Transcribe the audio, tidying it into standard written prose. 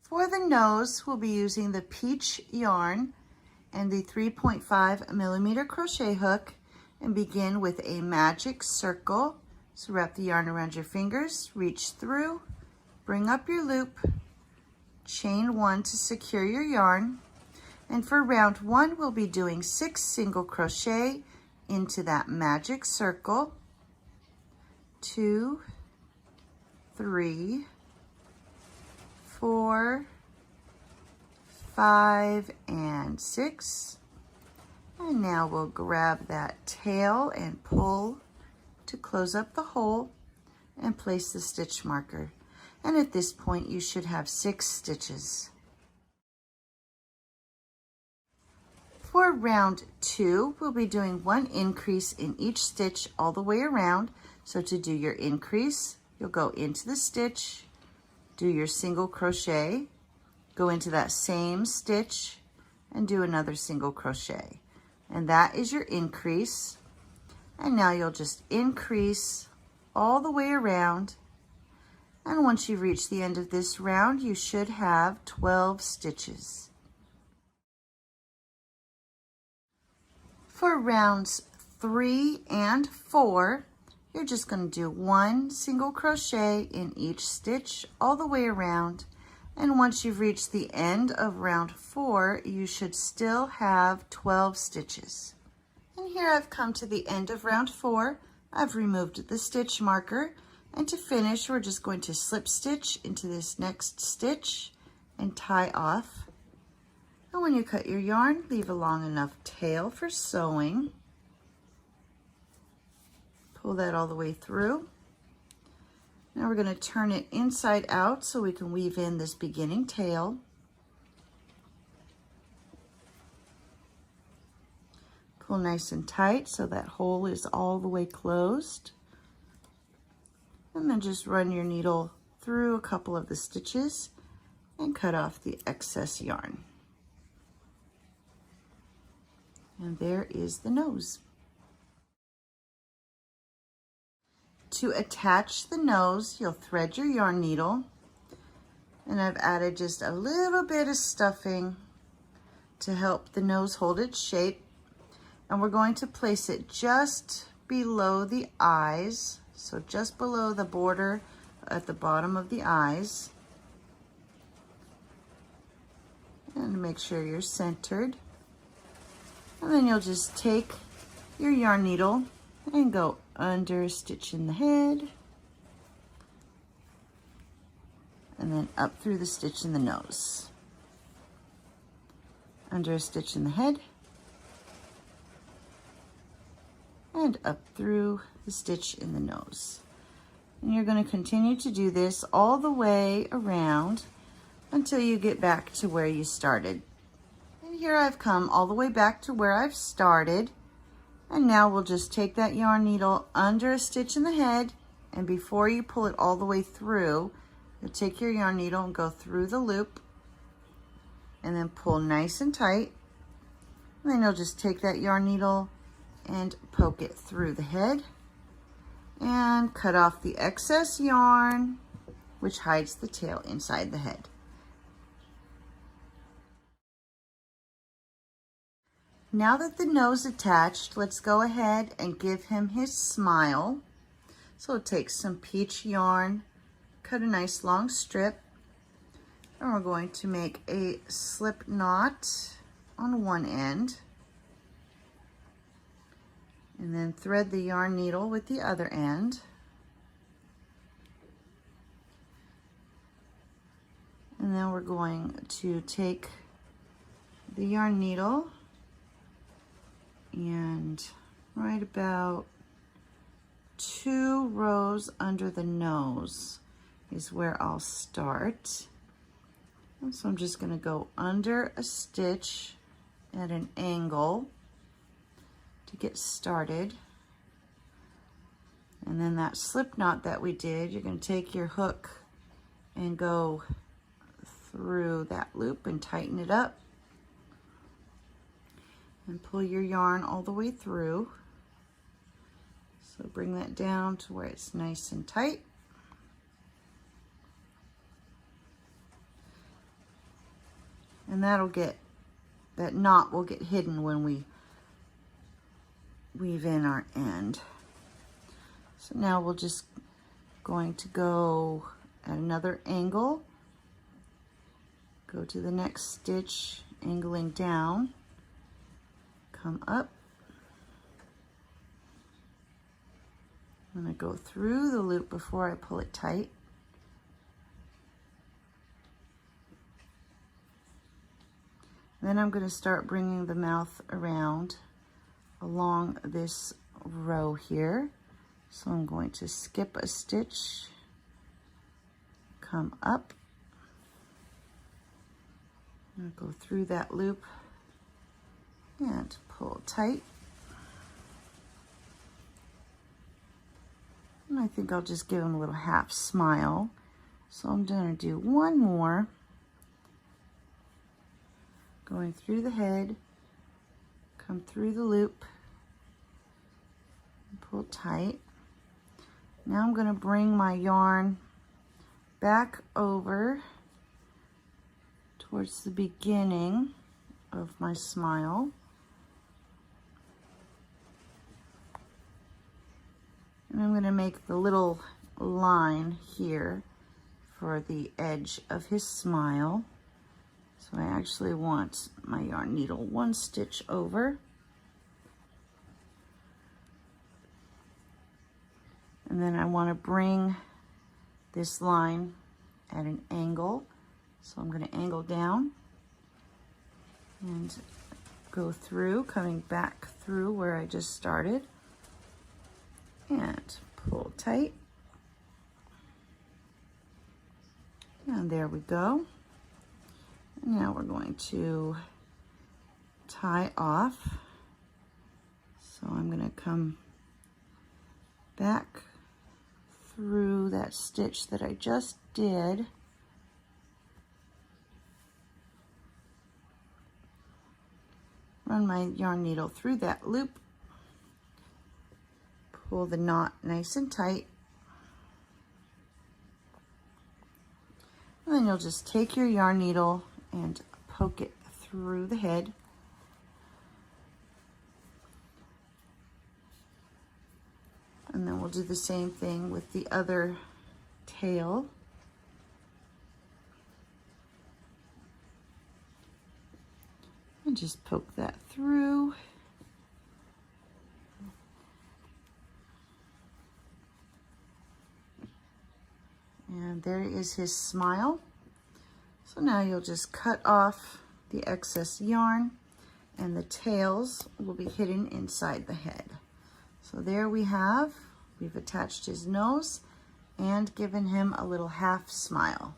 For the nose, we'll be using the peach yarn and the 3.5mm crochet hook, and begin with a magic circle. So wrap the yarn around your fingers, reach through, bring up your loop, chain 1 to secure your yarn. And for round 1, we'll be doing 6 single crochet into that magic circle. 2, 3, 4, 5, and 6. And now we'll grab that tail and pull to close up the hole and place the stitch marker. And at this point, you should have 6 stitches. For round 2, we'll be doing 1 increase in each stitch all the way around. So to do your increase, you'll go into the stitch, do your single crochet, go into that same stitch, and do another single crochet. And that is your increase. And now you'll just increase all the way around. And once you reach the end of this round, you should have 12 stitches. For rounds 3 and 4, you're just going to do 1 single crochet in each stitch all the way around. And once you've reached the end of round 4, you should still have 12 stitches. And here I've come to the end of round 4. I've removed the stitch marker, and to finish, we're just going to slip stitch into this next stitch and tie off. And when you cut your yarn, leave a long enough tail for sewing. Pull that all the way through. Now we're going to turn it inside out so we can weave in this beginning tail. Pull nice and tight so that hole is all the way closed. And then just run your needle through a couple of the stitches and cut off the excess yarn. And there is the nose. To attach the nose, you'll thread your yarn needle, and I've added just a little bit of stuffing to help the nose hold its shape. And we're going to place it just below the eyes, so just below the border at the bottom of the eyes. And make sure you're centered. And then you'll just take your yarn needle and go under a stitch in the head, and then up through the stitch in the nose. Under a stitch in the head, and up through the stitch in the nose. And you're going to continue to do this all the way around until you get back to where you started. And here I've come all the way back to where I've started. And now we'll just take that yarn needle under a stitch in the head, and before you pull it all the way through, you'll take your yarn needle and go through the loop and then pull nice and tight. And then you'll just take that yarn needle and poke it through the head and cut off the excess yarn, which hides the tail inside the head. Now that the nose attached, let's go ahead and give him his smile. So take some peach yarn, cut a nice long strip, and we're going to make a slip knot on one end, and then thread the yarn needle with the other end. And then we're going to take the yarn needle and right about 2 rows under the nose is where I'll start. And so I'm just going to go under a stitch at an angle to get started. And then that slip knot that we did, you're going to take your hook and go through that loop and tighten it up. And pull your yarn all the way through. So bring that down to where it's nice and tight. And that knot will get hidden when we weave in our end. So now we're just going to go at another angle, go to the next stitch, angling down, come up. I'm going to go through the loop before I pull it tight. Then I'm going to start bringing the mouth around along this row here. So I'm going to skip a stitch, come up, and go through that loop and pull tight. And I think I'll just give him a little half smile. So I'm going to do one more, going through the head, come through the loop, and pull tight. Now I'm going to bring my yarn back over towards the beginning of my smile. And I'm going to make the little line here for the edge of his smile. So I actually want my yarn needle one stitch over. And then I want to bring this line at an angle. So I'm going to angle down and go through, coming back through where I just started, and pull tight. And there we go. And now we're going to tie off. So I'm going to come back through that stitch that I just did. Run my yarn needle through that loop. Pull the knot nice and tight. And then you'll just take your yarn needle and poke it through the head. And then we'll do the same thing with the other tail. And just poke that through. And there is his smile. So now you'll just cut off the excess yarn and the tails will be hidden inside the head. So there we've attached his nose and given him a little half smile.